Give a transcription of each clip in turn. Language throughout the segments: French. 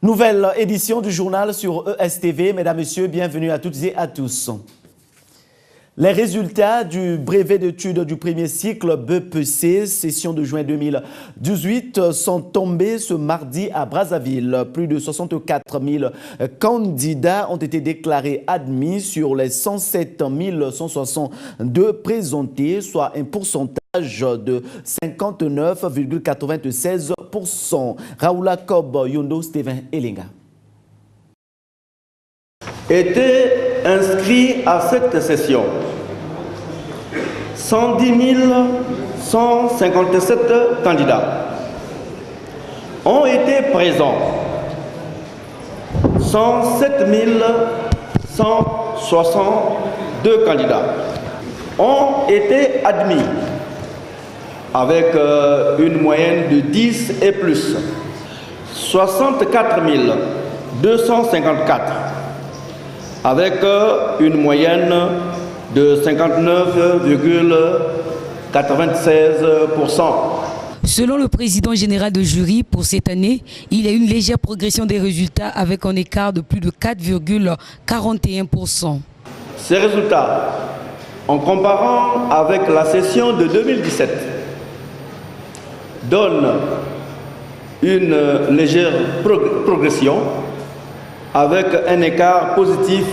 Nouvelle édition du journal sur ESTV. Mesdames, Messieurs, bienvenue à toutes et à tous. Les résultats du brevet d'études du premier cycle BPC, session de juin 2018, sont tombés ce mardi à Brazzaville. Plus de 64 000 candidats ont été déclarés admis sur les 107 162 présentés, soit un pourcentage de 59,96%. Raoula Kob, Yondo, Steven Elinga. Étaient inscrits à cette session 110 157 candidats. Ont été présents 107 162 candidats. Ont été admis avec une moyenne de 10 et plus. 64 254 avec une moyenne de 59,96%. Selon le président général de jury, pour cette année, il y a une légère progression des résultats avec un écart de plus de 4,41%. Ces résultats, en comparant avec la session de 2017, donnent une légère progression avec un écart positif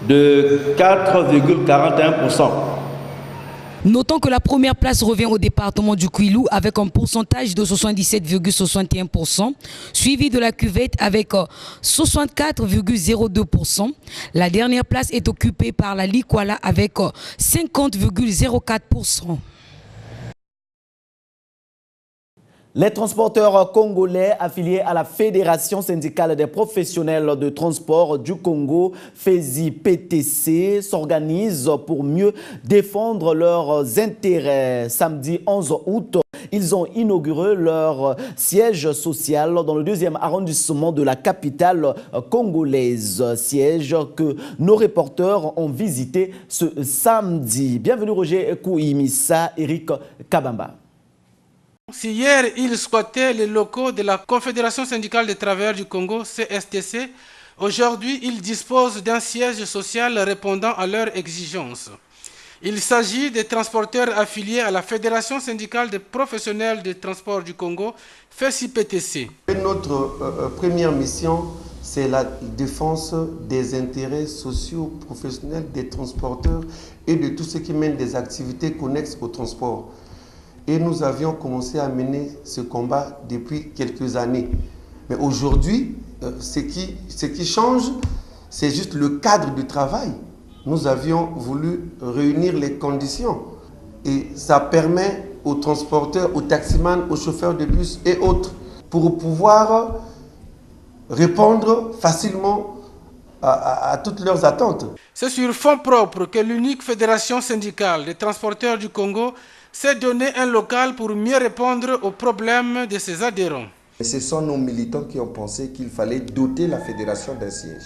de 4,41%. Notons que la première place revient au département du Kwilu avec un pourcentage de 77,61%, suivi de la cuvette avec 64,02%. La dernière place est occupée par la Likwala avec 50,04%. Les transporteurs congolais affiliés à la Fédération syndicale des professionnels de transport du Congo, FESI-PTC, s'organisent pour mieux défendre leurs intérêts. Samedi 11 août, ils ont inauguré leur siège social dans le 2e arrondissement de la capitale congolaise. Siège que nos reporters ont visité ce samedi. Bienvenue Roger Kouimissa, Eric Kabamba. Si hier, ils squattaient les locaux de la Confédération syndicale des travailleurs du Congo, CSTC, aujourd'hui, ils disposent d'un siège social répondant à leurs exigences. Il s'agit des transporteurs affiliés à la Fédération syndicale des professionnels de transport du Congo, FESI-PTC. Notre première mission, c'est la défense des intérêts sociaux, professionnels des transporteurs et de tous ceux qui mènent des activités connexes au transport. Et nous avions commencé à mener ce combat depuis quelques années. Mais aujourd'hui, ce qui change, c'est juste le cadre du travail. Nous avions voulu réunir les conditions. Et ça permet aux transporteurs, aux taximans, aux chauffeurs de bus et autres, pour pouvoir répondre facilement à toutes leurs attentes. C'est sur fonds propres que l'unique fédération syndicale des transporteurs du Congo s'est donné un local pour mieux répondre aux problèmes de ses adhérents. Ce sont nos militants qui ont pensé qu'il fallait doter la fédération d'un siège.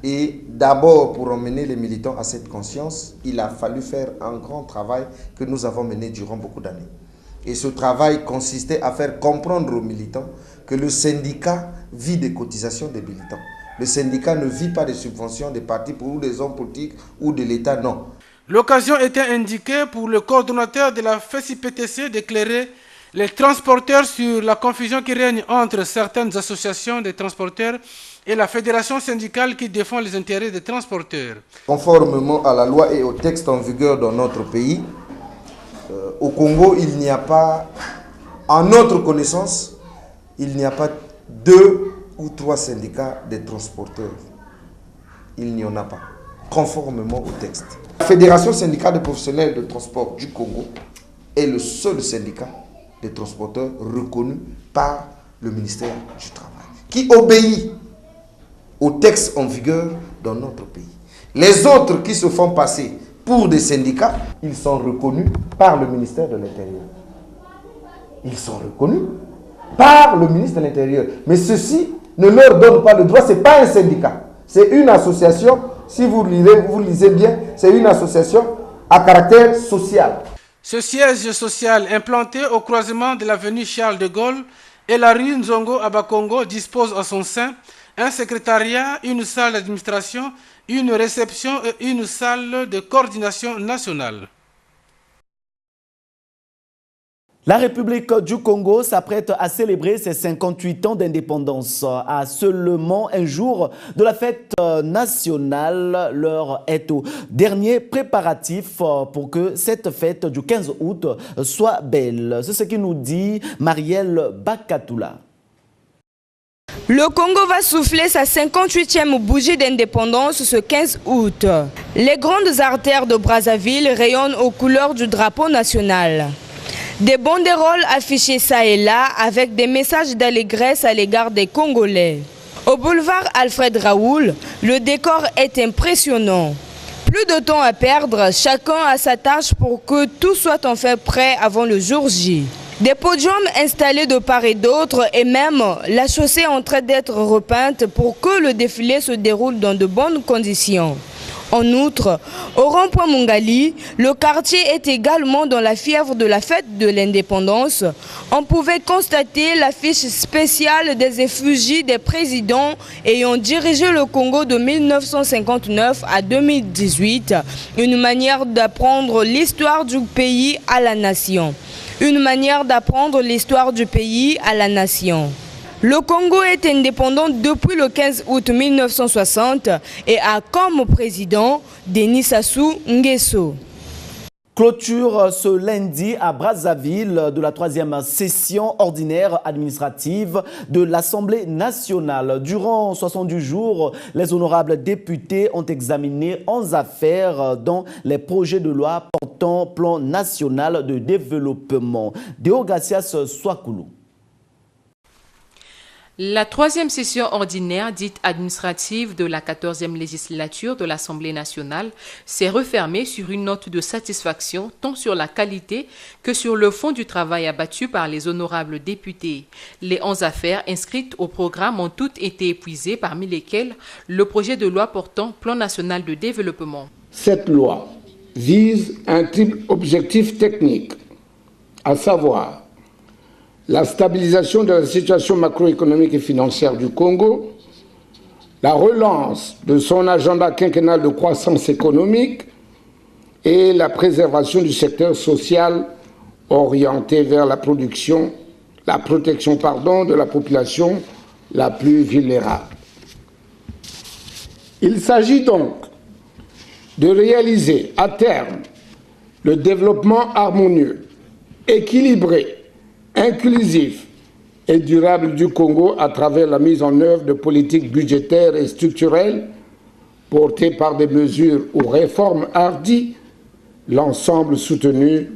Et d'abord, pour emmener les militants à cette conscience, il a fallu faire un grand travail que nous avons mené durant beaucoup d'années. Et ce travail consistait à faire comprendre aux militants que le syndicat vit des cotisations des militants. Le syndicat ne vit pas des subventions des partis ou des hommes politiques ou de l'État, non. L'occasion était indiquée pour le coordonnateur de la FESI-PTC d'éclairer les transporteurs sur la confusion qui règne entre certaines associations de transporteurs et la fédération syndicale qui défend les intérêts des transporteurs. Conformément à la loi et au texte en vigueur dans notre pays, au Congo, il n'y a pas, à notre connaissance, il n'y a pas 2 ou 3 syndicats des transporteurs. Il n'y en a pas, conformément au texte. La Fédération syndicale des professionnels de transport du Congo est le seul syndicat des transporteurs reconnu par le ministère du Travail, qui obéit au texte en vigueur dans notre pays. Les autres qui se font passer pour des syndicats, ils sont reconnus par le ministère de l'Intérieur. Ils sont reconnus par le ministre de l'Intérieur. Mais ceci ne leur donne pas le droit, ce n'est pas un syndicat. C'est une association, si vous lisez bien, c'est une association à caractère social. Ce siège social implanté au croisement de l'avenue Charles de Gaulle Et la rue Nzongo à Bakongo dispose à son sein un secrétariat, une salle d'administration, une réception et une salle de coordination nationale. La République du Congo s'apprête à célébrer ses 58 ans d'indépendance. À seulement un jour de la fête nationale, l'heure est au dernier préparatif pour que cette fête du 15 août soit belle. C'est ce qui nous dit Marielle Bakatoula. Le Congo va souffler sa 58e bougie d'indépendance ce 15 août. Les grandes artères de Brazzaville rayonnent aux couleurs du drapeau national. Des banderoles affichées ça et là avec des messages d'allégresse à l'égard des Congolais. Au boulevard Alfred Raoul, le décor est impressionnant. Plus de temps à perdre, chacun a sa tâche pour que tout soit enfin prêt avant le jour J. Des podiums installés de part et d'autre et même la chaussée en train d'être repeinte pour que le défilé se déroule dans de bonnes conditions. En outre, au rond-point Mungali, le quartier est également dans la fièvre de la fête de l'indépendance. On pouvait constater l'affiche spéciale des effigies des présidents ayant dirigé le Congo de 1959 à 2018, une manière d'apprendre l'histoire du pays à la nation. Une manière d'apprendre l'histoire du pays à la nation. Le Congo est indépendant depuis le 15 août 1960 et a comme président Denis Sassou Nguesso. Clôture ce lundi à Brazzaville de la 3e session ordinaire administrative de l'Assemblée nationale. Durant 70 jours, les honorables députés ont examiné 11 affaires dont les projets de loi portant plan national de développement. Deogracias Swakoulou. La 3e session ordinaire, dite administrative de la 14e législature de l'Assemblée nationale, s'est refermée sur une note de satisfaction tant sur la qualité que sur le fond du travail abattu par les honorables députés. Les 11 affaires inscrites au programme ont toutes été épuisées, parmi lesquelles le projet de loi portant plan national de développement. Cette loi vise un triple objectif technique, à savoir la stabilisation de la situation macroéconomique et financière du Congo, la relance de son agenda quinquennal de croissance économique et la préservation du secteur social orienté vers la protection de la population la plus vulnérable. Il s'agit donc de réaliser à terme le développement harmonieux, équilibré, inclusif et durable du Congo à travers la mise en œuvre de politiques budgétaires et structurelles portées par des mesures ou réformes hardies, l'ensemble soutenu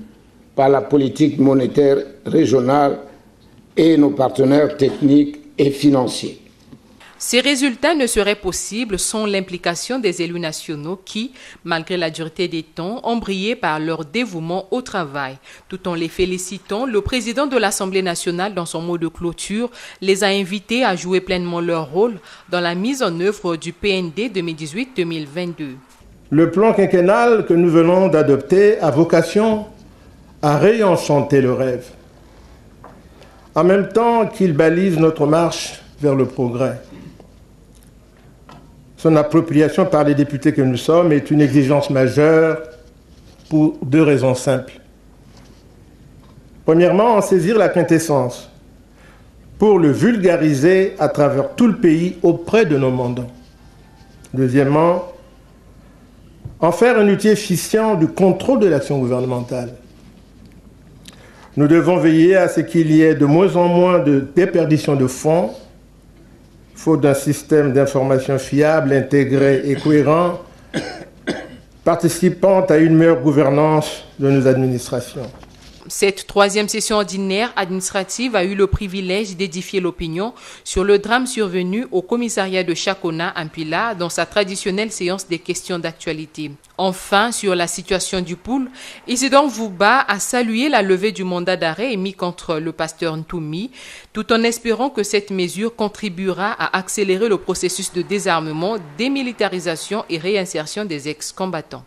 par la politique monétaire régionale et nos partenaires techniques et financiers. Ces résultats ne seraient possibles sans l'implication des élus nationaux qui, malgré la dureté des temps, ont brillé par leur dévouement au travail. Tout en les félicitant, le président de l'Assemblée nationale, dans son mot de clôture, les a invités à jouer pleinement leur rôle dans la mise en œuvre du PND 2018-2022. Le plan quinquennal que nous venons d'adopter a vocation à réenchanter le rêve, en même temps qu'il balise notre marche vers le progrès. Son appropriation par les députés que nous sommes est une exigence majeure pour 2 raisons simples. Premièrement, en saisir la quintessence pour le vulgariser à travers tout le pays auprès de nos mandants. Deuxièmement, en faire un outil efficient du contrôle de l'action gouvernementale. Nous devons veiller à ce qu'il y ait de moins en moins de déperdition de fonds, faute d'un système d'information fiable, intégré et cohérent, participant à une meilleure gouvernance de nos administrations. Cette 3e session ordinaire administrative a eu le privilège d'édifier l'opinion sur le drame survenu au commissariat de Chakona, Ampila, dans sa traditionnelle séance des questions d'actualité. Enfin, sur la situation du Poul, Isidore Vouba a salué la levée du mandat d'arrêt émis contre le pasteur Ntoumi, tout en espérant que cette mesure contribuera à accélérer le processus de désarmement, démilitarisation et réinsertion des ex-combattants.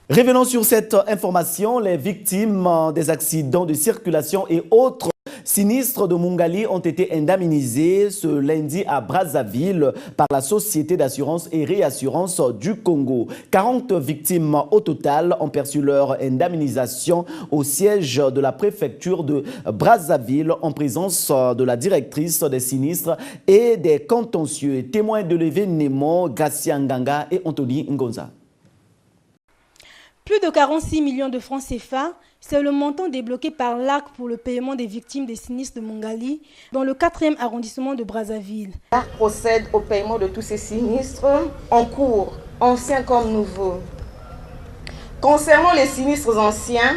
Revenons sur cette information, les victimes des accidents de circulation et autres sinistres de Mungali ont été indemnisés ce lundi à Brazzaville par la Société d'assurance et réassurance du Congo. 40 victimes au total ont perçu leur indemnisation au siège de la préfecture de Brazzaville en présence de la directrice des sinistres et des contentieux. Témoins de l'événement, Gracia Nganga et Anthony Ngonza. Plus de 46 millions de francs CFA, c'est le montant débloqué par l'ARC pour le paiement des victimes des sinistres de Mungali dans le 4e arrondissement de Brazzaville. L'ARC procède au paiement de tous ces sinistres en cours, anciens comme nouveaux. Concernant les sinistres anciens,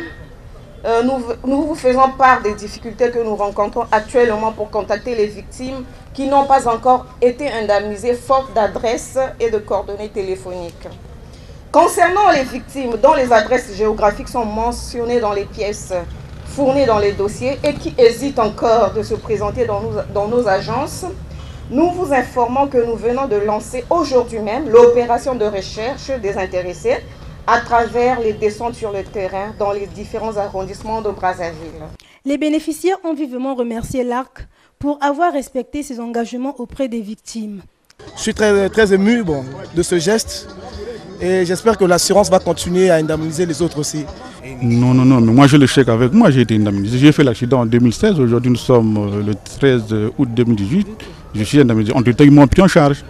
nous vous faisons part des difficultés que nous rencontrons actuellement pour contacter les victimes qui n'ont pas encore été indemnisées faute d'adresses et de coordonnées téléphoniques. Concernant les victimes dont les adresses géographiques sont mentionnées dans les pièces fournies dans les dossiers et qui hésitent encore de se présenter dans nos agences, nous vous informons que nous venons de lancer aujourd'hui même l'opération de recherche des intéressés à travers les descentes sur le terrain dans les différents arrondissements de Brazzaville. Les bénéficiaires ont vivement remercié l'ARC pour avoir respecté ses engagements auprès des victimes. Je suis très ému de ce geste et j'espère que l'assurance va continuer à indemniser les autres aussi. Non, mais moi j'ai le chèque avec moi, j'ai été indemnisé. J'ai fait l'accident en 2016, aujourd'hui nous sommes le 13 août 2018, je suis indemnisé. En tout cas, ils m'ont pris en charge.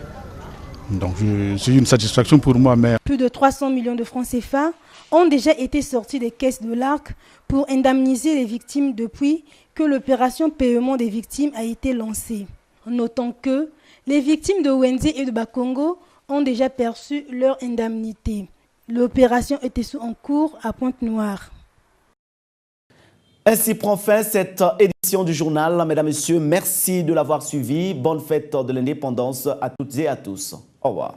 Donc c'est une satisfaction pour moi. Mais... Plus de 300 millions de francs CFA ont déjà été sortis des caisses de l'ARC pour indemniser les victimes depuis que l'opération paiement des victimes a été lancée. Notons que les victimes de Wenze et de Bakongo ont déjà perçu leur indemnité. L'opération était en cours à Pointe-Noire. Ainsi prend fin cette édition du journal. Mesdames, Messieurs, merci de l'avoir suivi. Bonne fête de l'indépendance à toutes et à tous. Au revoir.